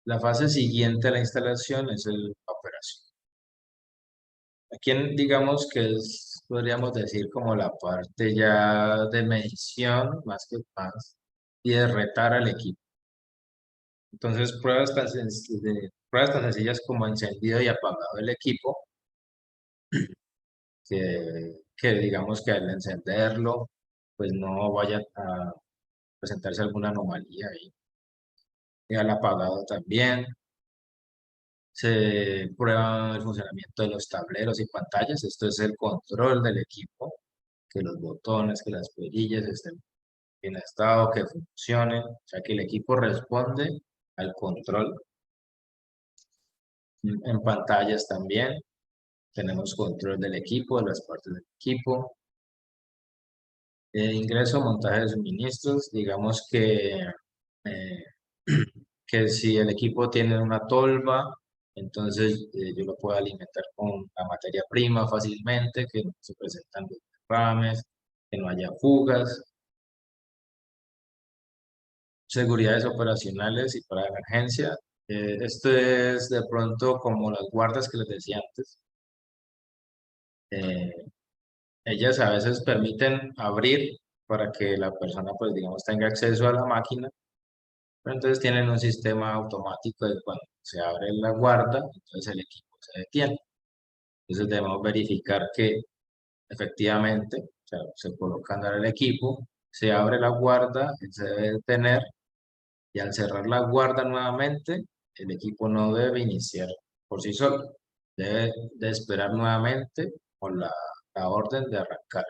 La fase siguiente a la instalación es la operación. Aquí digamos que es, podríamos decir, como la parte ya de medición, más que más, y de retar al equipo. Entonces, pruebas tan sencillas como encendido y apagado del equipo, que digamos que al encenderlo, pues no vaya a presentarse alguna anomalía ahí. Y al apagado también. Se prueba el funcionamiento de los tableros y pantallas. Esto es el control del equipo, que los botones, que las perillas estén en estado, que funcionen. O sea, que el equipo responde al control. En pantallas también tenemos control del equipo, de las partes del equipo. Ingreso, montaje de suministros. Digamos eh, que si el equipo tiene una tolva, entonces yo lo puedo alimentar con la materia prima fácilmente, que no se presentan derrames, que no haya fugas. Seguridades operacionales y para emergencia. Esto es de pronto como las guardas que les decía antes. Eh, Ellas a veces permiten abrir para que la persona, pues digamos, tenga acceso a la máquina, pero entonces tienen un sistema automático de cuando se abre la guarda, entonces el equipo se detiene. Entonces debemos verificar que efectivamente, o sea, se coloca a andar el equipo, se abre la guarda, él se debe detener y al cerrar la guarda nuevamente, el equipo no debe iniciar por sí solo, debe de esperar nuevamente con la orden de arrancar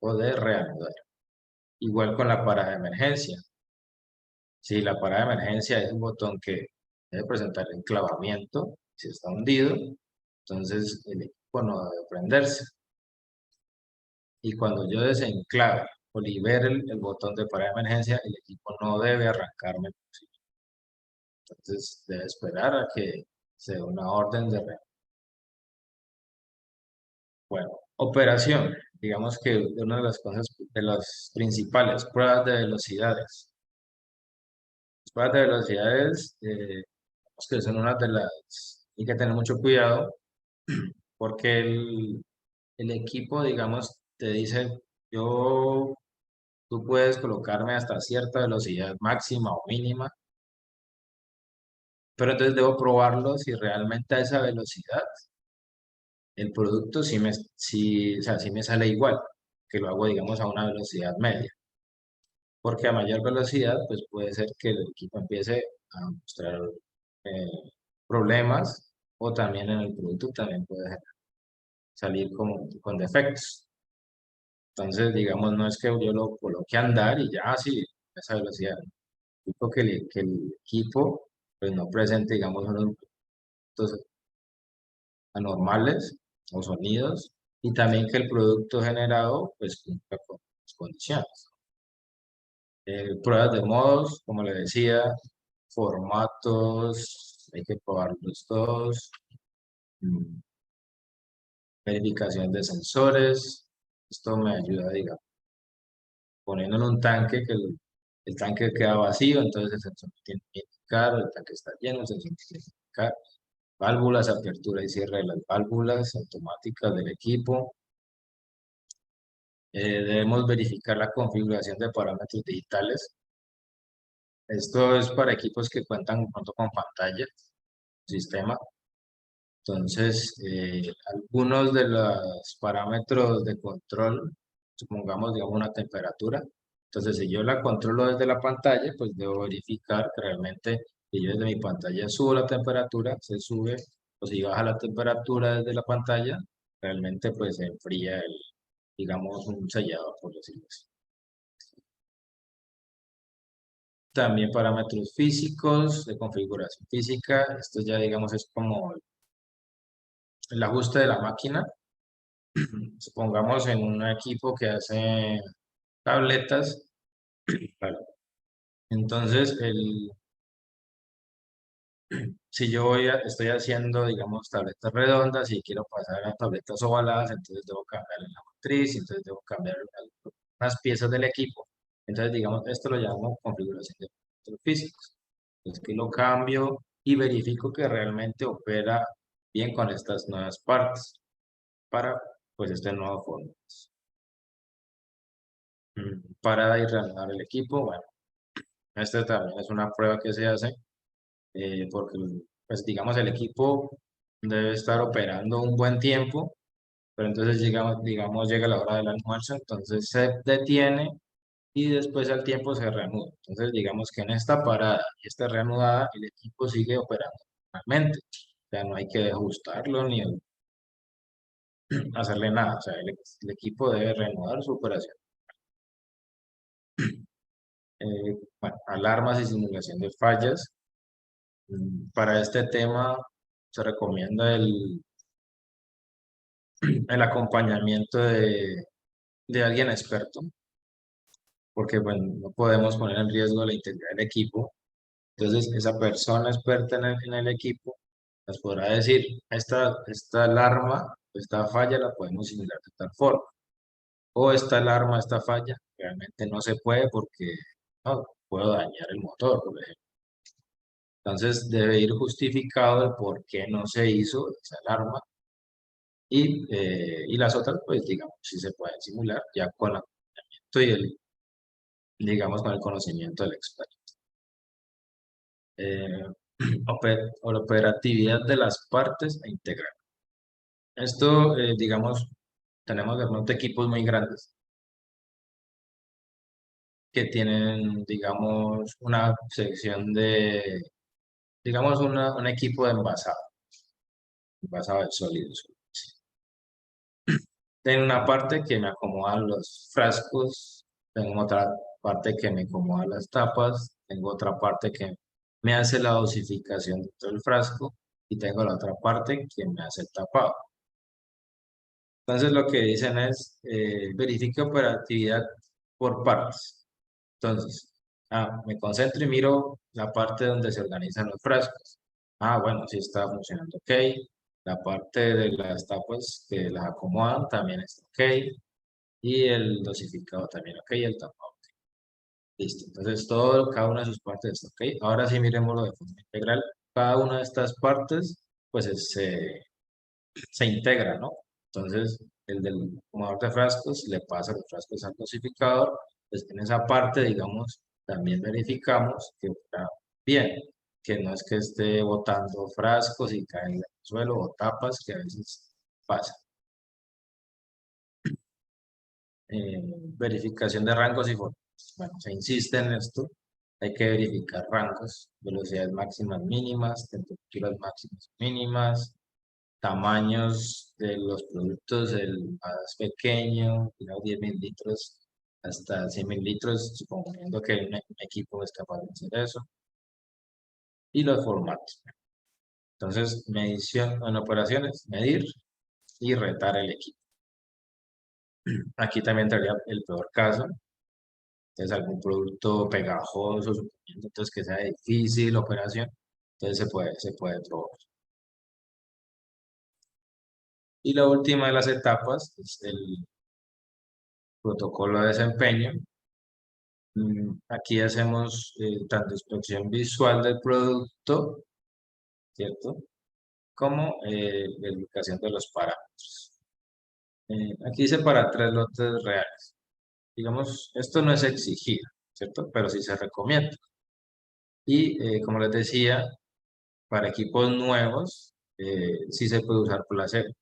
o de reanudar. Igual con la parada de emergencia. Si la parada de emergencia es un botón que debe presentar enclavamiento, si está hundido, entonces el equipo no debe prenderse. Y cuando yo desenclave o libere el botón de parada de emergencia, el equipo no debe arrancarme. Entonces debe esperar a que se dé una orden de reanudar. Bueno, operación. Digamos que una de las cosas, de las principales, pruebas de velocidades. Las pruebas de velocidades, digamos que son una de las, hay que tener mucho cuidado porque el equipo, digamos, te dice, yo, tú puedes colocarme hasta cierta velocidad máxima o mínima, pero entonces debo probarlo si realmente a esa velocidad el producto o sea, sí me sale igual, que lo hago, digamos, a una velocidad media. Porque a mayor velocidad, pues puede ser que el equipo empiece a mostrar eh, problemas o también en el producto también puede salir como, con defectos. Entonces, digamos, no es que yo lo coloque a andar y ya así, a esa velocidad. Tipo que el equipo pues no presente, digamos, unos efectos anormales o sonidos y también que el producto generado pues cumpla con las condiciones. Pruebas de modos, como le decía, formatos, hay que probarlos todos. mm, Verificación de sensores, esto me ayuda, digamos, poniendo en un tanque que el tanque queda vacío, entonces el sensor tiene que indicar, el tanque está lleno, el sensor tiene que indicar. Válvulas, apertura y cierre de las válvulas automáticas del equipo. Debemos verificar la configuración de parámetros digitales. Esto es para equipos que cuentan pronto con pantalla, sistema. Entonces, algunos de los parámetros de control, supongamos, digamos, una temperatura. Entonces, si yo la controlo desde la pantalla, pues debo verificar que realmente si yo desde mi pantalla subo la temperatura, se sube, o si baja la temperatura desde la pantalla, realmente pues se enfría digamos, un sellador, por decirlo así. También parámetros físicos, de configuración física. Esto ya, digamos, es como el ajuste de la máquina. Supongamos en un equipo que hace tabletas, claro. Entonces, si yo estoy haciendo, digamos, tabletas redondas y quiero pasar a tabletas ovaladas, entonces debo cambiar la matriz, entonces debo cambiar unas piezas del equipo. Entonces, digamos, esto lo llamo configuración de parámetros físicos. Entonces, que lo cambio, y verifico que realmente opera bien con estas nuevas partes para pues este nuevo formato. Para ir reanudar el equipo, bueno, esta también es una prueba que se hace porque pues digamos el equipo debe estar operando un buen tiempo, pero entonces digamos llega la hora del almuerzo, entonces se detiene y después al tiempo se reanuda. Entonces, digamos que en esta parada y esta reanudada, el equipo sigue operando normalmente. O sea, no hay que ajustarlo ni hacerle nada. O sea, el equipo debe reanudar su operación. Bueno, alarmas y simulación de fallas. Para este tema se recomienda el acompañamiento de alguien experto, porque bueno, no podemos poner en riesgo la integridad del equipo. Entonces, esa persona experta en el equipo nos podrá decir, esta alarma, esta falla la podemos simular de tal forma. O esta alarma, esta falla, realmente no se puede porque no, puedo dañar el motor, por ejemplo. Entonces, debe ir justificado de por qué no se hizo esa alarma. Y las otras, pues, digamos, sí se pueden simular ya con el acompañamiento y digamos, con el conocimiento del experto. eh, o la operatividad de las partes a integrar. Esto, digamos, tenemos de pronto equipos muy grandes que tienen, digamos, una sección digamos, un equipo de envasado de sólidos. Tengo una parte que me acomoda los frascos, tengo otra parte que me acomoda las tapas, tengo otra parte que me hace la dosificación dentro del frasco y tengo la otra parte que me hace el tapado. Entonces lo que dicen es, verifique operatividad por partes. Entonces, me concentro y miro la parte donde se organizan los frascos. Bueno, sí está funcionando ok. La parte de las tapas que las acomodan también está ok. Y el dosificado también ok. Y el tapado. Listo. Entonces, cada una de sus partes está ok. Ahora sí miremoslo de forma integral. Cada una de estas partes, pues se integra, ¿no? Entonces, el del fumador de frascos le pasa los frascos al dosificador, pues en esa parte, digamos, también verificamos que está bien, que no es que esté botando frascos y caen en el suelo o tapas, que a veces pasa. Verificación de rangos y formas. Bueno, se insiste en esto, hay que verificar rangos, velocidades máximas mínimas, temperaturas máximas mínimas, tamaños de los productos, el más pequeño, digamos 10 mililitros hasta 100 mililitros, suponiendo que un equipo es capaz de hacer eso, y los formatos. Entonces, medición en operaciones, medir y retar el equipo. Aquí también entraría el peor caso, es algún producto pegajoso, suponiendo entonces que sea difícil la operación, entonces se puede probar. Y la última de las etapas es el protocolo de desempeño. Aquí hacemos tanto inspección visual del producto, ¿cierto? Como verificación de los parámetros. Aquí dice para 3 lotes reales. Digamos, esto no es exigido, ¿cierto? Pero sí se recomienda. Y como les decía, para equipos nuevos, sí se puede usar placebo.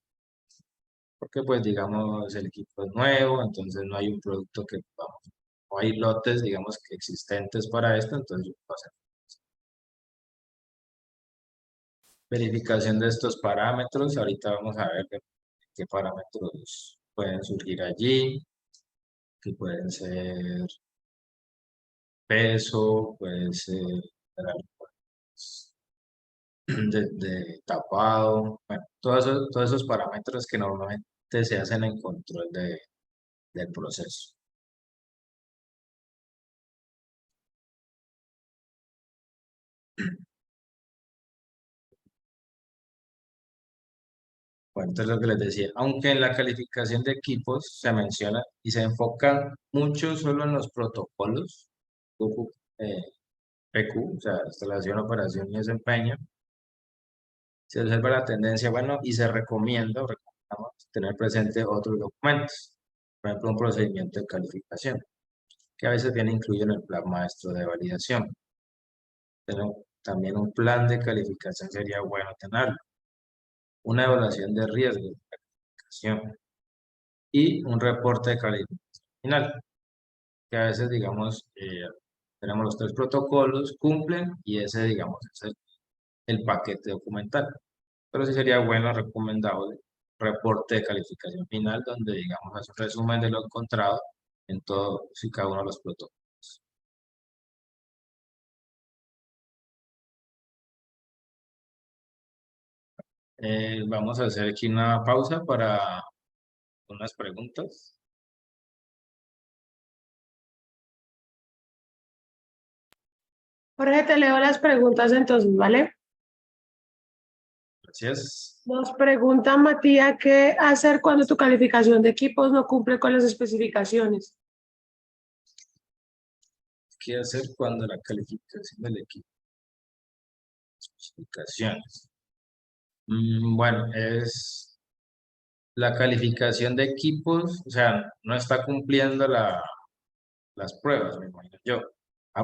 Porque pues digamos el equipo es nuevo, entonces no hay un producto que vamos, no hay lotes digamos que existentes para esto, entonces pasa. Verificación de estos parámetros. Ahorita vamos a ver qué parámetros pueden surgir allí, que pueden ser peso, puede ser de tapado, bueno, todos esos parámetros que normalmente se hacen en control del proceso. Bueno, entonces lo que les decía, aunque en la calificación de equipos se menciona y se enfocan mucho solo en los protocolos, PQ, o sea, instalación, operación y desempeño, Se observa la tendencia, bueno, y se recomienda o recomendamos tener presente otros documentos, por ejemplo, un procedimiento de calificación, que a veces viene incluido en el plan maestro de validación. Pero también un plan de calificación sería bueno tenerlo, una evaluación de riesgo de calificación y un reporte de calificación final, que a veces, digamos, tenemos los tres protocolos, cumplen y ese, digamos, es el paquete documental. Pero sí sería bueno, recomendable, reporte de calificación final, donde, digamos, hace un resumen de lo encontrado en todo y cada uno de los protocolos. Vamos a hacer aquí una pausa para unas preguntas. Jorge, te leo las preguntas entonces, ¿vale? Gracias. Nos pregunta Matías, ¿qué hacer cuando tu calificación de equipos no cumple con las especificaciones? ¿Qué hacer cuando la calificación del equipo? Especificaciones. Bueno, es la calificación de equipos, o sea, no está cumpliendo las pruebas, me imagino yo.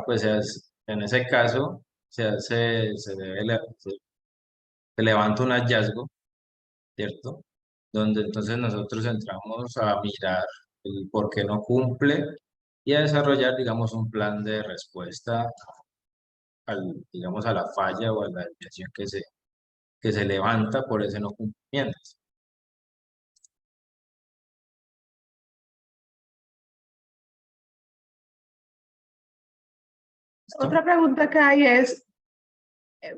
Pues en ese caso se levanta un hallazgo, ¿cierto? Donde entonces nosotros entramos a mirar el por qué no cumple y a desarrollar, digamos, un plan de respuesta digamos, a la falla o a la desviación que se levanta por ese no cumplimiento. ¿Listo? Otra pregunta que hay es,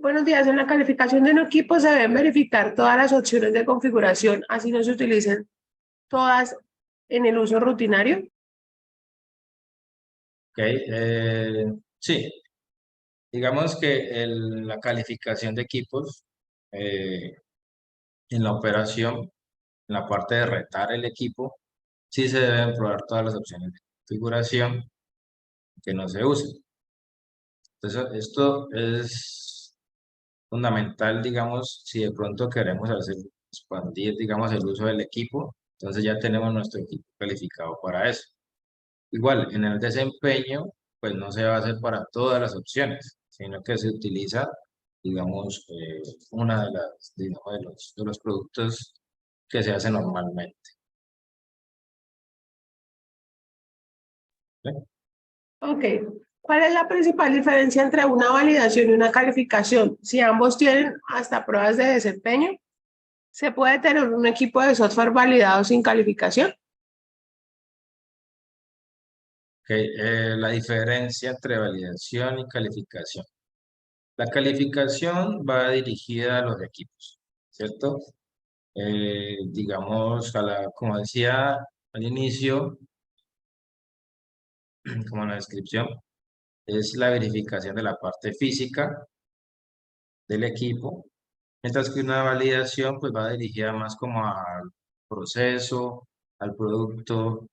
buenos días, en la calificación de un equipo se deben verificar todas las opciones de configuración, así no se utilicen todas en el uso rutinario. Ok, sí, digamos que la calificación de equipos eh, en la operación, en la parte de retar el equipo, sí se deben probar todas las opciones de configuración que no se usen. Entonces, esto es fundamental, digamos, si de pronto queremos expandir, digamos, el uso del equipo, entonces ya tenemos nuestro equipo calificado para eso. Igual, en el desempeño, pues no se va a hacer para todas las opciones, sino que se utiliza, digamos, una digamos, de los productos que se hace normalmente. ¿Sí? Ok. ¿Cuál es la principal diferencia entre una validación y una calificación? Si ambos tienen hasta pruebas de desempeño, ¿se puede tener un equipo de software validado sin calificación? Ok, la diferencia entre validación y calificación. La calificación va dirigida a los equipos, ¿cierto? Digamos, como decía al inicio, como en la descripción, es la verificación de la parte física del equipo, mientras que una validación pues va dirigida más como al proceso, al producto,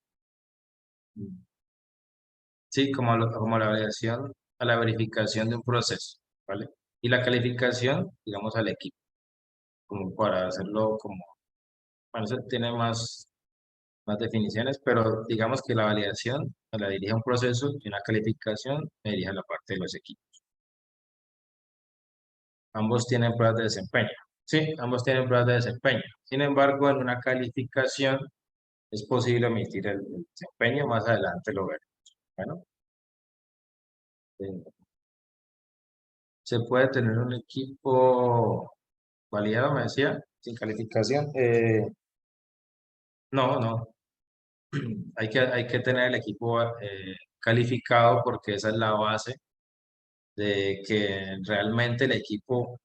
sí, como la validación, a la verificación de un proceso, ¿vale? Y la calificación, digamos, al equipo, como para hacerlo como, bueno, eso tiene más definiciones, pero digamos que la validación la dirige a un proceso y una calificación me dirige a la parte de los equipos. Ambos tienen pruebas de desempeño. Sí, ambos tienen pruebas de desempeño. Sin embargo, en una calificación es posible omitir el desempeño, más adelante lo veremos. Bueno, eh, se puede tener un equipo validado, me decía, sin calificación. No, no. Hay que tener el equipo calificado porque esa es la base de que realmente el equipo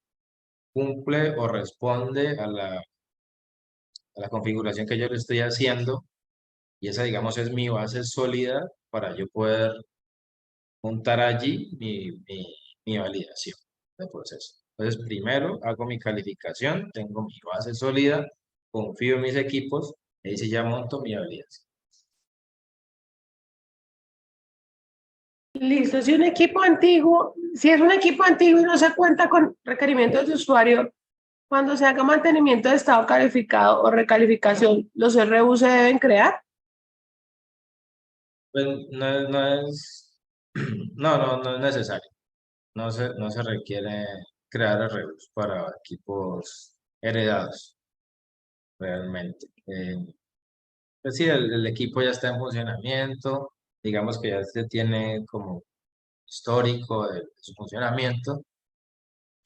cumple o responde a la configuración que yo le estoy haciendo y esa, digamos, es mi base sólida para yo poder montar allí mi validación de proceso. Entonces, primero hago mi calificación, tengo mi base sólida, confío en mis equipos, y ahí sí ya monto mi validación. Listo, si un equipo antiguo, si es un equipo antiguo y no se cuenta con requerimientos de usuario, Cuando se haga mantenimiento de estado calificado o recalificación, ¿los RU se deben crear? Pues no es necesario. No se requiere crear arreglos para equipos heredados, realmente. Pues sí, el equipo ya está en funcionamiento, digamos que ya se tiene como histórico de su funcionamiento,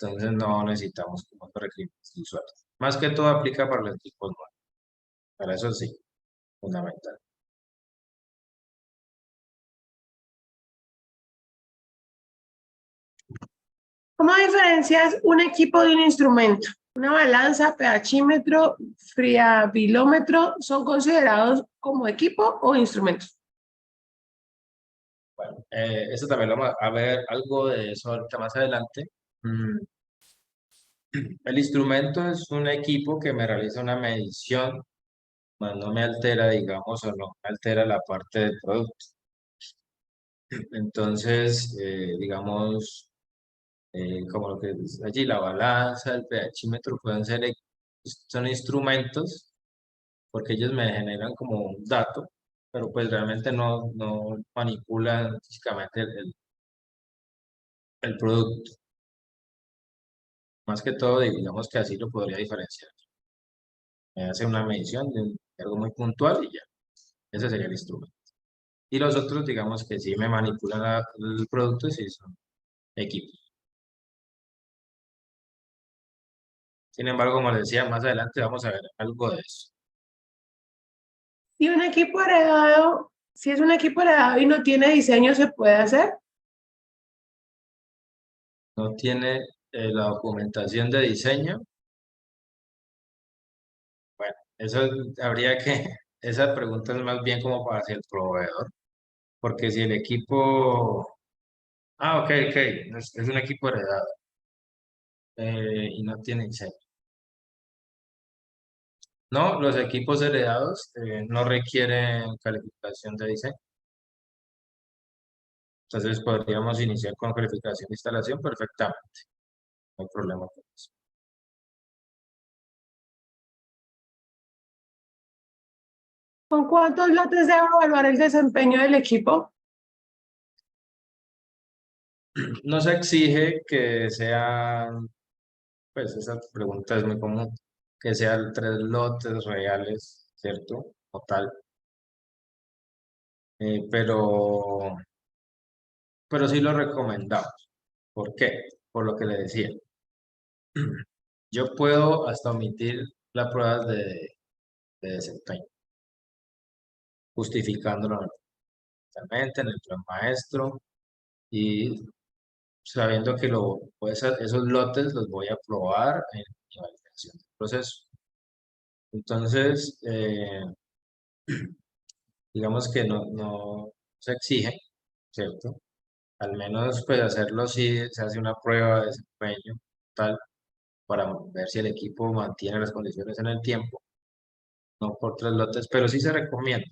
entonces no necesitamos como otros requerimientos de usuario. Más que todo aplica para los equipos nuevos, para eso sí, fundamental. ¿Cómo diferencias un equipo de un instrumento? Una balanza, pHímetro, friabilómetro, ¿son considerados como equipo o instrumentos? Bueno, eso también lo vamos a ver algo de eso ahorita más adelante. Mm, El instrumento es un equipo que me realiza una medición, mas no me altera, digamos, o no me altera la parte del producto. Entonces, digamos, como lo que dice allí, la balanza, el pHímetro pueden ser, son instrumentos porque ellos me generan como un dato, pero pues realmente no manipulan físicamente el producto. Más que todo, digamos que así lo podría diferenciar. Me hace una medición de algo muy puntual y ya, ese sería el instrumento. Y los otros, digamos que sí me manipulan el producto, sí son equipos. Sin embargo, como les decía, más adelante vamos a ver algo de eso. Si un equipo heredado, si es un equipo heredado y no tiene diseño, ¿se puede hacer? No tiene la documentación de diseño. Bueno, eso habría que, esa pregunta es más bien como para hacia el proveedor, porque si el equipo, ok, ok, es un equipo heredado y no tiene diseño. No, los equipos heredados no requieren calificación de diseño. Entonces podríamos iniciar con calificación de instalación perfectamente. No hay problema con eso. ¿Con cuántos lotes debe evaluar el desempeño del equipo? No se exige que sean, pues esa pregunta es muy común, que sean 3 lotes reales, ¿cierto? Total. Pero sí lo recomendamos. ¿Por qué? Por lo que le decía. Yo puedo hasta omitir las pruebas de desempeño, justificándolo totalmente en el plan maestro y sabiendo que pues, esos lotes los voy a probar en mi validación del proceso. Entonces, digamos que no se exige, ¿cierto? Al menos pues hacerlo si se hace una prueba de desempeño tal para ver si el equipo mantiene las condiciones en el tiempo, no por 3 lotes, pero sí se recomienda,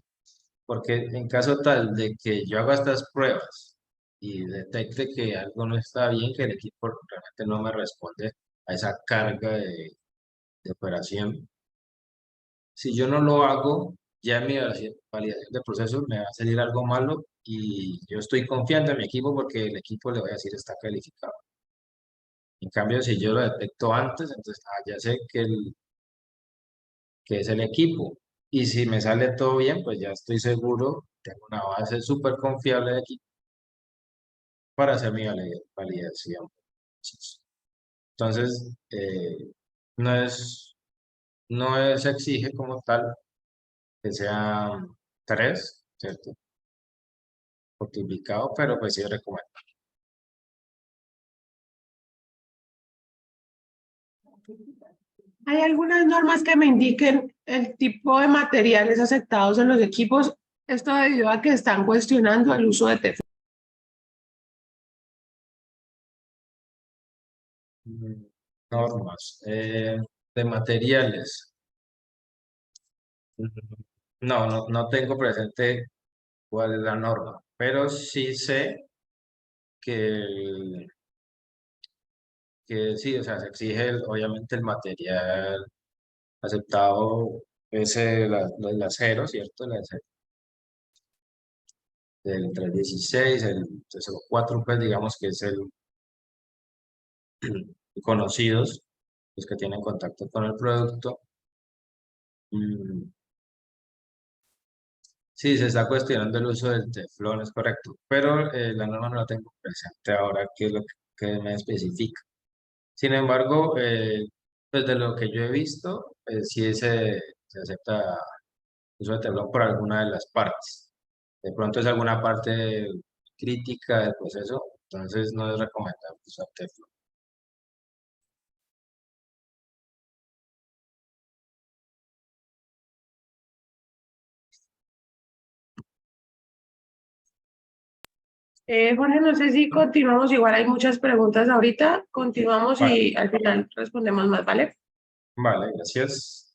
porque en caso tal de que yo haga estas pruebas y detecte que algo no está bien, que el equipo realmente no me responde a esa carga de operación, si yo no lo hago, ya en mi validación de proceso me va a salir algo malo y yo estoy confiando en mi equipo porque el equipo le voy a decir está calificado. En cambio, si yo lo detecto antes, entonces ya sé que es el equipo. Y si me sale todo bien, pues ya estoy seguro, tengo una base súper confiable de equipo para hacer mi validación. Entonces, no es, se exige como tal que sean 3, ¿cierto? Multiplicado, pero pues sí recomiendo. ¿Hay algunas normas que me indiquen el tipo de materiales aceptados en los equipos? Esto debido a que están cuestionando el uso de TEF. Normas de materiales. No tengo presente cuál es la norma, pero sí sé que que sí, o sea, se exige obviamente el material aceptado, es el acero, ¿cierto? El acero del 316, el 304, pues digamos que es el conocidos, los que tienen contacto con el producto. Mm, sí, se está cuestionando el uso del teflón, es correcto, pero la norma no la tengo presente ahora, qué es lo que me especifica. Sin embargo, pues de lo que yo he visto, sí se acepta el uso de teflón por alguna de las partes. De pronto es alguna parte crítica del proceso, entonces no es recomendable usar teflón. Jorge, no sé si continuamos, igual hay muchas preguntas ahorita, continuamos Vale, y al final respondemos más, ¿vale? vale, gracias.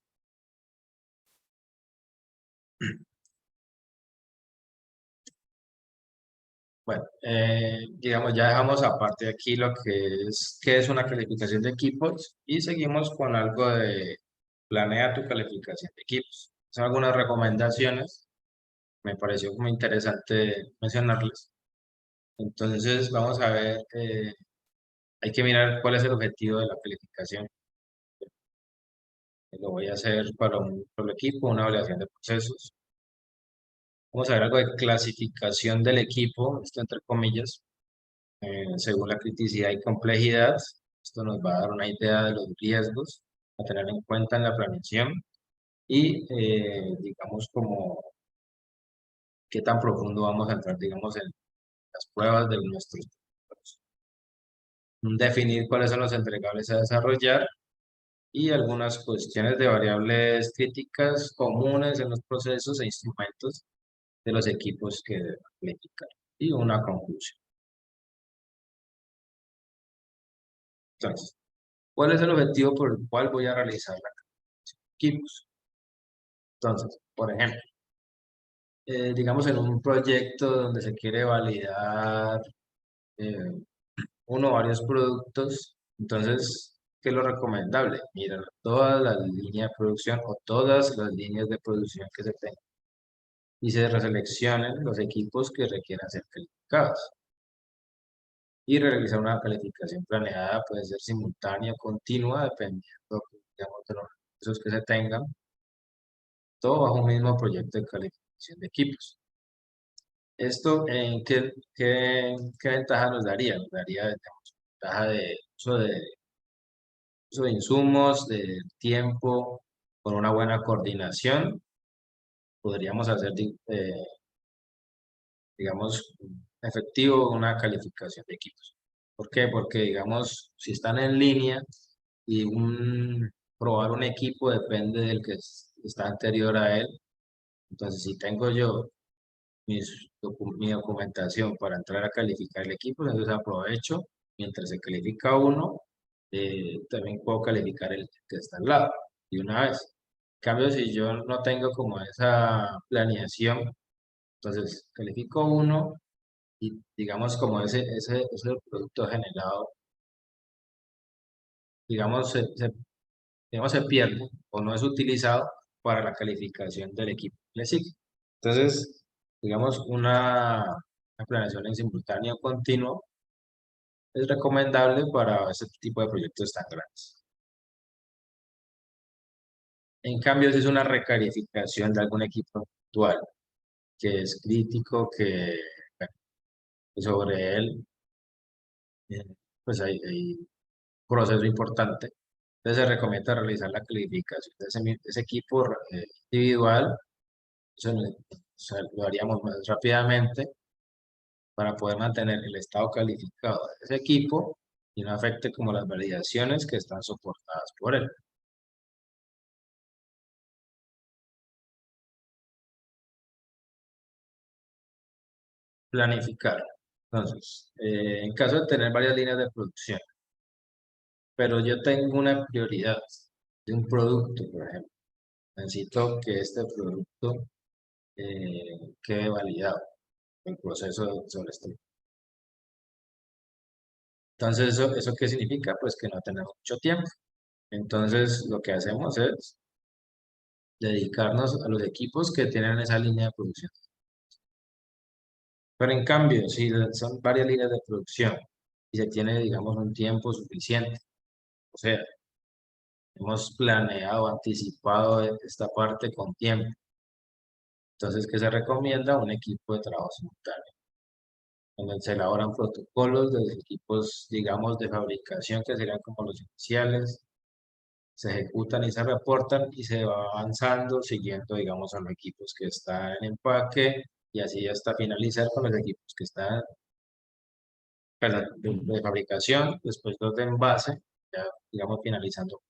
Bueno, digamos, ya dejamos aparte aquí lo que qué es una calificación de equipos y seguimos con algo de planea tu calificación de equipos. Son algunas recomendaciones, me pareció muy interesante mencionarles. Entonces, vamos a ver, hay que mirar cuál es el objetivo de la calificación. Lo voy a hacer para un solo equipo, una evaluación de procesos. Vamos a ver algo de clasificación del equipo, esto entre comillas, según la criticidad y complejidad. Esto nos va a dar una idea de los riesgos a tener en cuenta en la planeación y, digamos, como qué tan profundo vamos a entrar, digamos, en las pruebas de nuestros productos. Definir cuáles son los entregables a desarrollar y algunas cuestiones de variables críticas comunes en los procesos e instrumentos de los equipos que deben planificar. Y una conclusión. Entonces, ¿cuál es el objetivo por el cual voy a realizar la equipos? Entonces, por ejemplo, digamos en un proyecto donde se quiere validar eh, uno o varios productos, entonces, ¿qué es lo recomendable? Mira, todas las líneas de producción o todas las líneas de producción que se tengan y se reseleccionen los equipos que requieran ser calificados. Y realizar una calificación planeada puede ser simultánea o continua, dependiendo, digamos, de los recursos que se tengan, todo bajo un mismo proyecto de calificación de equipos. ¿Esto qué ventaja nos daría? Nos daría, digamos, ventaja de uso de insumos, de tiempo, con una buena coordinación, podríamos hacer, digamos, efectivo una calificación de equipos. ¿Por qué? Porque, digamos, si están en línea y probar un equipo depende del que está anterior a él, entonces si tengo yo mi documentación para entrar a calificar el equipo, entonces aprovecho, mientras se califica uno, también puedo calificar el que está al lado, y una vez. En cambio, si yo no tengo como esa planeación, entonces califico uno y digamos como ese producto generado, digamos digamos, se pierde o no es utilizado para la calificación del equipo que le sigue. Entonces, digamos, una planeación en simultáneo continuo es recomendable para ese tipo de proyectos tan grandes. En cambio, si es una recalificación de algún equipo actual que es crítico, bueno, que sobre él, eh, pues hay un proceso importante. Entonces se recomienda realizar la calificación de ese equipo individual. O sea, lo haríamos más rápidamente para poder mantener el estado calificado de ese equipo y no afecte como las validaciones que están soportadas por él. Planificar. Entonces, en caso de tener varias líneas de producción, pero yo tengo una prioridad de un producto, por ejemplo, necesito que este producto quede validado, el proceso sobre este. Entonces, ¿eso qué significa? Pues que no tenemos mucho tiempo. Entonces, lo que hacemos es dedicarnos a los equipos que tienen esa línea de producción. Pero en cambio, si son varias líneas de producción y se tiene, digamos, un tiempo suficiente, o sea, hemos planeado, anticipado esta parte con tiempo, entonces, ¿qué se recomienda? Un equipo de trabajo simultáneo, donde se elaboran protocolos de los equipos, digamos, de fabricación, que serían como los iniciales, se ejecutan y se reportan y se va avanzando siguiendo, digamos, a los equipos que están en empaque y así hasta finalizar con los equipos que están perdón, de fabricación, después los de envase, ya, digamos, finalizando.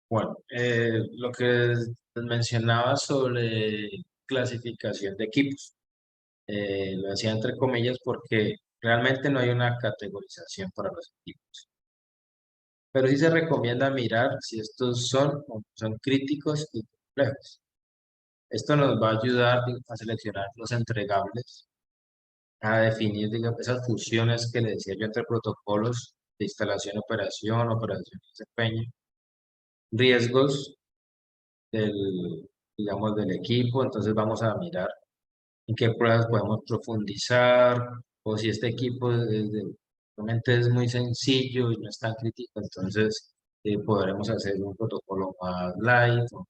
Bueno, lo que les mencionaba sobre clasificación de equipos, lo decía entre comillas porque realmente no hay una categorización para los equipos, pero sí se recomienda mirar si estos son o no son críticos y complejos. Esto nos va a ayudar a seleccionar los entregables, a definir, digamos, esas fusiones que le decía yo entre protocolos de instalación, operación y desempeño, riesgos del, digamos, del equipo. Entonces vamos a mirar en qué pruebas podemos profundizar o si este equipo realmente es muy sencillo y no es tan crítico, entonces podremos hacer un protocolo más light o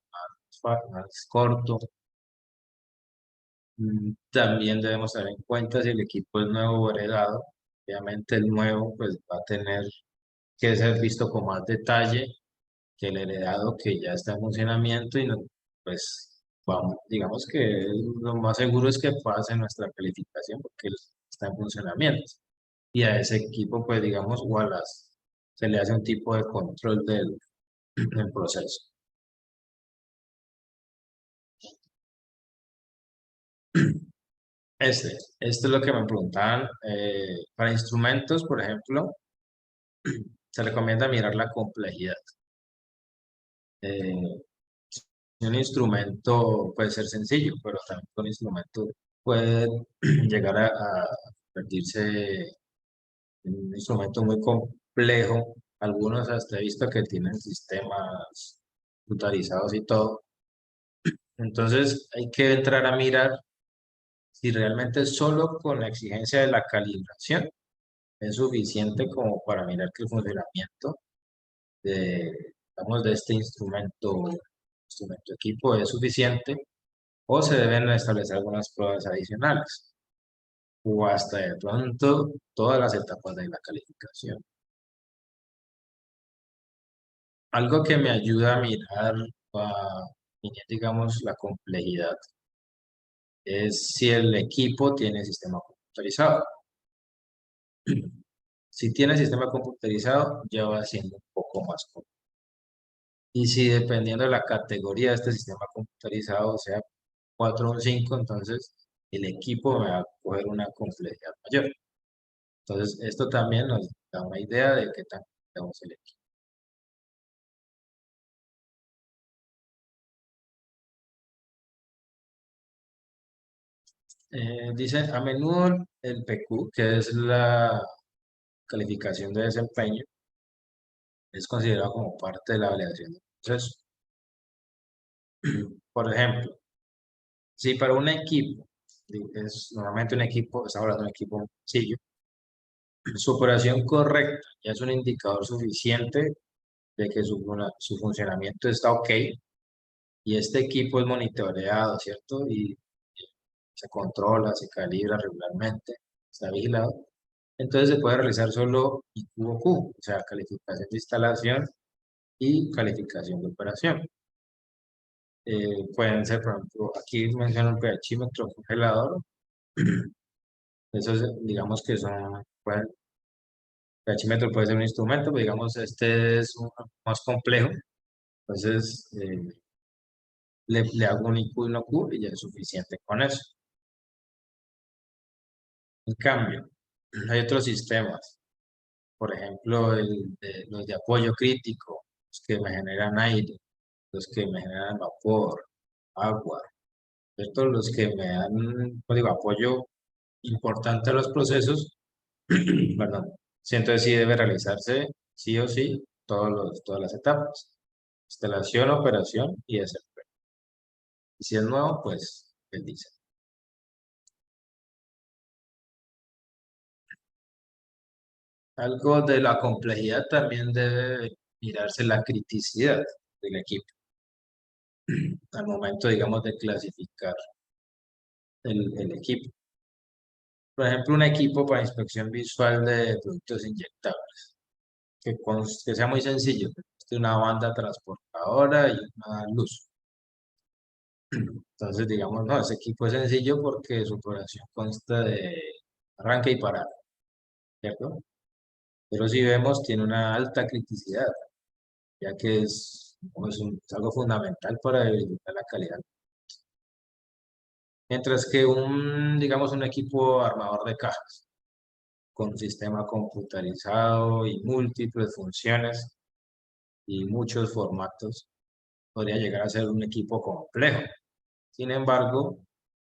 más corto. También debemos tener en cuenta si el equipo es nuevo o heredado. Obviamente el nuevo pues va a tener que ser visto con más detalle que el heredado que ya está en funcionamiento y no, pues vamos, digamos que lo más seguro es que pase nuestra calificación porque él está en funcionamiento. Y a ese equipo pues digamos o a se le hace un tipo de control del proceso. Esto es lo que me preguntaban. Para instrumentos, por ejemplo, se recomienda mirar la complejidad. Eh, un instrumento puede ser sencillo, pero también un instrumento puede llegar a convertirse en un instrumento muy complejo. Algunos hasta he visto que tienen sistemas computarizados y todo. Entonces hay que entrar a mirar si realmente solo con la exigencia de la calibración es suficiente como para mirar que el funcionamiento digamos, de este instrumento equipo es suficiente o se deben establecer algunas pruebas adicionales o hasta de pronto todas las etapas de la calificación. Algo que me ayuda a mirar, a, digamos, la complejidad es si el equipo tiene sistema computarizado. Si tiene sistema computarizado, ya va siendo un poco más complejo. Y si dependiendo de la categoría de este sistema computarizado, sea 4 o 5, entonces el equipo me va a coger una complejidad mayor. Entonces, esto también nos da una idea de qué tan complejo es el equipo. Dice, a menudo el PQ, que es la calificación de desempeño, es considerado como parte de la validación del proceso. Por ejemplo, si para un equipo, es normalmente un equipo, estamos hablando de un equipo sencillo, su operación correcta ya es un indicador suficiente de que su funcionamiento está ok y este equipo es monitoreado, ¿cierto? Y se controla, se calibra regularmente, está vigilado. Entonces se puede realizar solo IQ o Q, o sea, calificación de instalación y calificación de operación. Pueden ser, por ejemplo, aquí menciona un pHímetro congelador. Esos, digamos que son, pHímetro puede ser un instrumento, pero digamos, este es más complejo. Entonces, le hago un IQ y un OQ y ya es suficiente con eso. En cambio, hay otros sistemas, por ejemplo, los de apoyo crítico, los que me generan aire, los que me generan vapor, agua. ¿cierto? Los que me dan, pues, digo, apoyo importante a los procesos, perdón, sí, entonces sí debe realizarse sí o sí todas las etapas, instalación, operación y desempeño. Y si es nuevo, pues él dice. Algo de la complejidad también debe mirarse la criticidad del equipo al momento, digamos, de clasificar el equipo. Por ejemplo, un equipo para inspección visual de productos inyectables, que sea muy sencillo, que conste una banda transportadora y una luz. Entonces, digamos, no, ese equipo es sencillo porque su operación consta de arranque y parada, ¿cierto? Pero si vemos, tiene una alta criticidad, ya que es, pues, es algo fundamental para verificar la calidad. Mientras que digamos, un equipo armador de cajas, con sistema computarizado y múltiples funciones y muchos formatos, podría llegar a ser un equipo complejo. Sin embargo,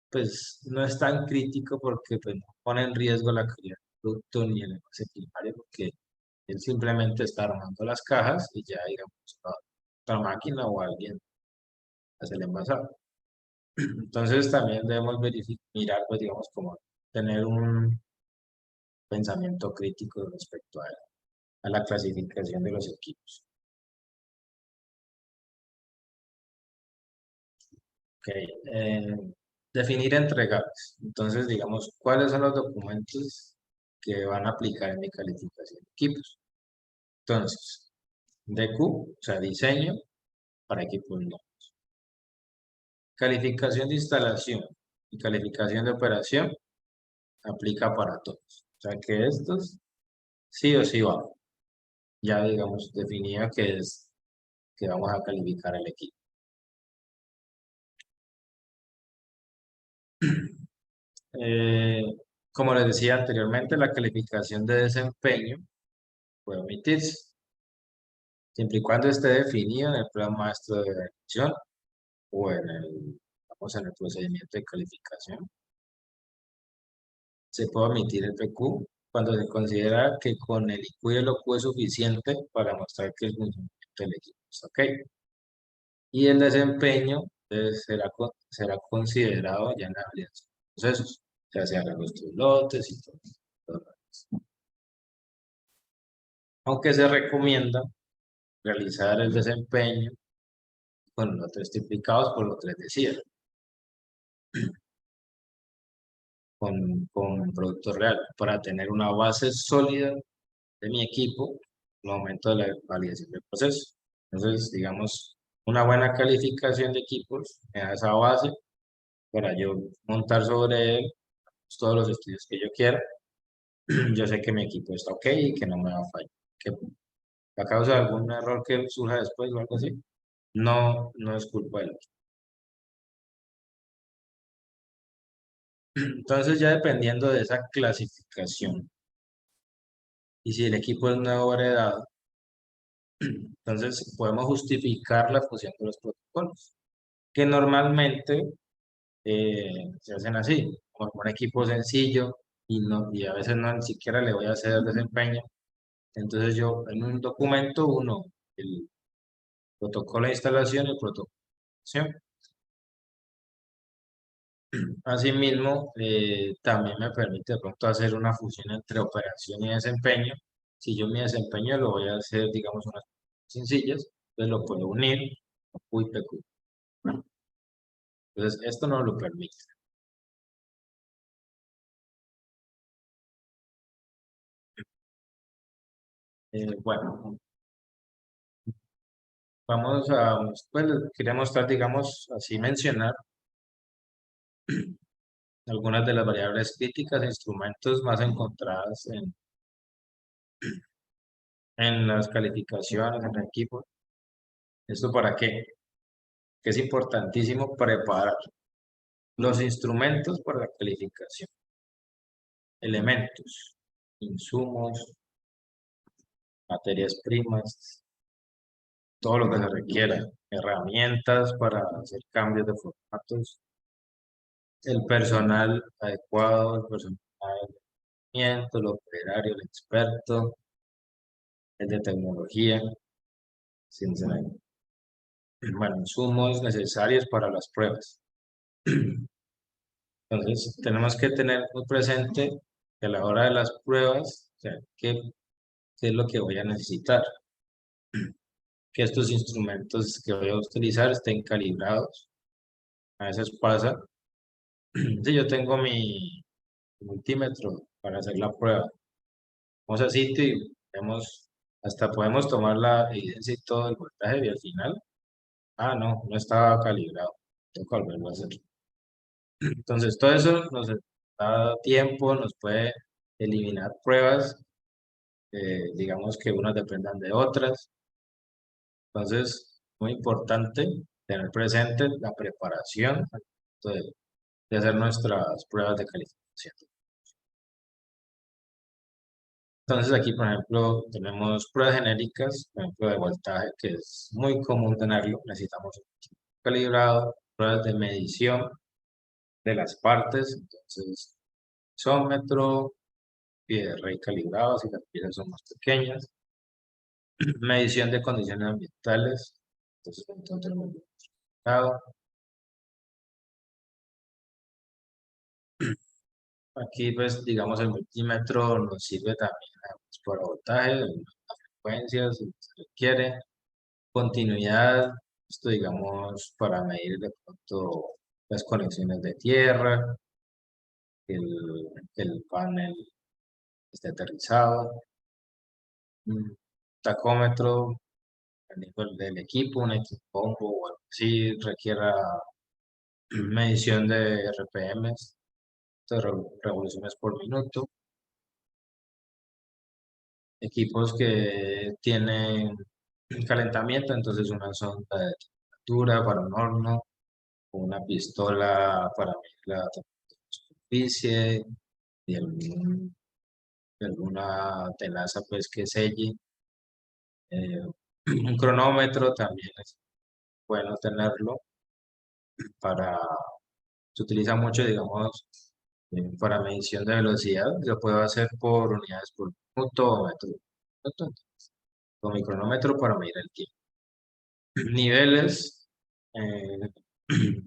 pues no es tan crítico porque pues, no pone en riesgo la calidad del producto ni el envase primario, porque él simplemente está armando las cajas y ya, digamos, otra máquina o alguien hace el envasado. Entonces también debemos mirar, pues digamos, como tener un pensamiento crítico respecto a la clasificación de los equipos. Ok, definir entregables. Entonces, digamos, ¿cuáles son los documentos que van a aplicar en mi calificación de equipos? Entonces, DQ, o sea, diseño para equipos no. Calificación de instalación y calificación de operación aplica para todos. O sea, que estos sí o sí van. Ya, digamos, definida que es que vamos a calificar el equipo. Eh, Como les decía anteriormente, la calificación de desempeño puede omitirse, siempre y cuando esté definido en el plan maestro de evaluación o vamos, en el procedimiento de calificación. Se puede omitir el PQ cuando se considera que con el IQ y el OQ es suficiente para mostrar que el funcionamiento del equipo está ok. Y el desempeño será considerado ya en la validación de procesos, ya sea los lotes y todo lo demás. Aunque se recomienda realizar el desempeño con los tres tipificados por los tres decía, con producto real, para tener una base sólida de mi equipo en el momento de la validación del proceso. Entonces, digamos, una buena calificación de equipos me da esa base para yo montar sobre él todos los estudios que yo quiera. Yo sé que mi equipo está ok y que no me va a fallar. Que a causa de algún error que surja después o algo así, no es culpa del equipo. Entonces, ya dependiendo de esa clasificación y si el equipo es nuevo heredado, entonces podemos justificar la fusión de los protocolos, que normalmente se hacen así, como un equipo sencillo y a veces no ni siquiera le voy a hacer desempeño. Entonces yo en un documento, el protocolo de instalación y el protocolo de acción. Asimismo, también me permite de pronto hacer una fusión entre operación y desempeño. Si yo mi desempeño lo voy a hacer, digamos, unas sencillas, entonces lo puedo unir a Q y PQ. Entonces, esto no lo permite. Bueno, vamos a, pues, quería mostrar, digamos, así mencionar algunas de las variables críticas e instrumentos más encontradas en las calificaciones, en el equipo. ¿Esto para qué? Que es importantísimo preparar los instrumentos para la calificación, elementos, insumos, materias primas, todo lo que se requiera, herramientas para hacer cambios de formatos, el personal adecuado, el personal el operario, el experto, el de tecnología, sinceramente. Bueno, insumos necesarios para las pruebas. Entonces, tenemos que tener muy presente que a la hora de las pruebas, o sea, qué es lo que voy a necesitar. Que estos instrumentos que voy a utilizar estén calibrados. A veces pasa, si yo tengo mi multímetro para hacer la prueba, vamos al sitio y vemos, hasta podemos tomar la evidencia y todo el voltaje y al final, no estaba calibrado, tengo que volverlo a hacer. Entonces, todo eso nos da tiempo, nos puede eliminar pruebas, digamos que unas dependan de otras. Entonces, muy importante tener presente la preparación de hacer nuestras pruebas de calificación. Entonces, aquí, por ejemplo, tenemos pruebas genéricas, por ejemplo, de voltaje, que es muy común tenerlo. Necesitamos un calibrado, pruebas de medición de las partes, entonces, isómetro, pie de rey calibrado, si las piezas son más pequeñas, medición de condiciones ambientales, entonces tenemos calibrado. Aquí, pues, digamos, el multímetro nos sirve también para voltaje, las frecuencias, si se requiere, continuidad, esto, digamos, para medir de pronto las conexiones de tierra, que el panel esté aterrizado, un tacómetro, el nivel del equipo, un equipo o algo así, requiera medición de RPMs, de revoluciones por minuto, equipos que tienen calentamiento, entonces una sonda de temperatura para un horno, una pistola para medir la temperatura de superficie y alguna tenaza pues que selle. Un cronómetro también es bueno tenerlo para, se utiliza mucho, digamos, para medición de velocidad, lo puedo hacer por unidades por minuto o metro por minuto, con mi cronómetro para medir el tiempo. Niveles, eh,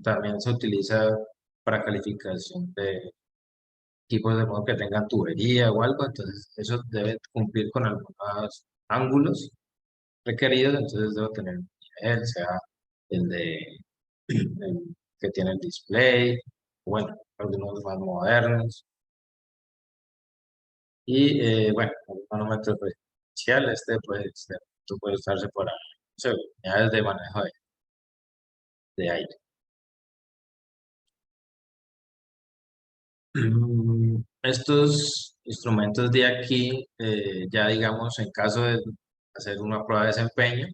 también se utiliza para calificación de equipos de modo que tengan tubería o algo, entonces eso debe cumplir con algunos ángulos requeridos, entonces debo tener un nivel, sea el de el que tiene el display, bueno, algunos más modernos. Y bueno, el manómetro preferencial, tú puedes usarse para, no sé, unidades de manejo de aire. Estos instrumentos de aquí, ya digamos, en caso de hacer una prueba de desempeño,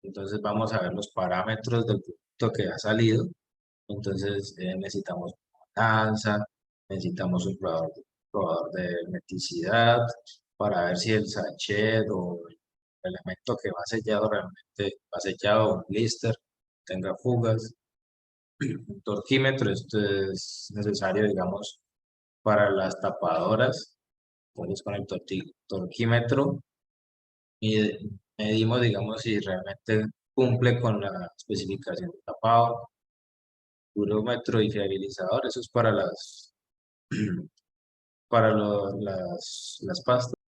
entonces vamos a ver los parámetros del producto que ha salido. Entonces necesitamos balanza, necesitamos un probador de hermeticidad para ver si el sachet o el elemento que va sellado realmente va sellado, un blister, tenga fugas. Un torquímetro, esto es necesario, digamos, para las tapadoras. Entonces con el torquímetro y medimos, digamos, si realmente cumple con la especificación de tapado. Durómetro y fiabilizador, eso es para las pastas.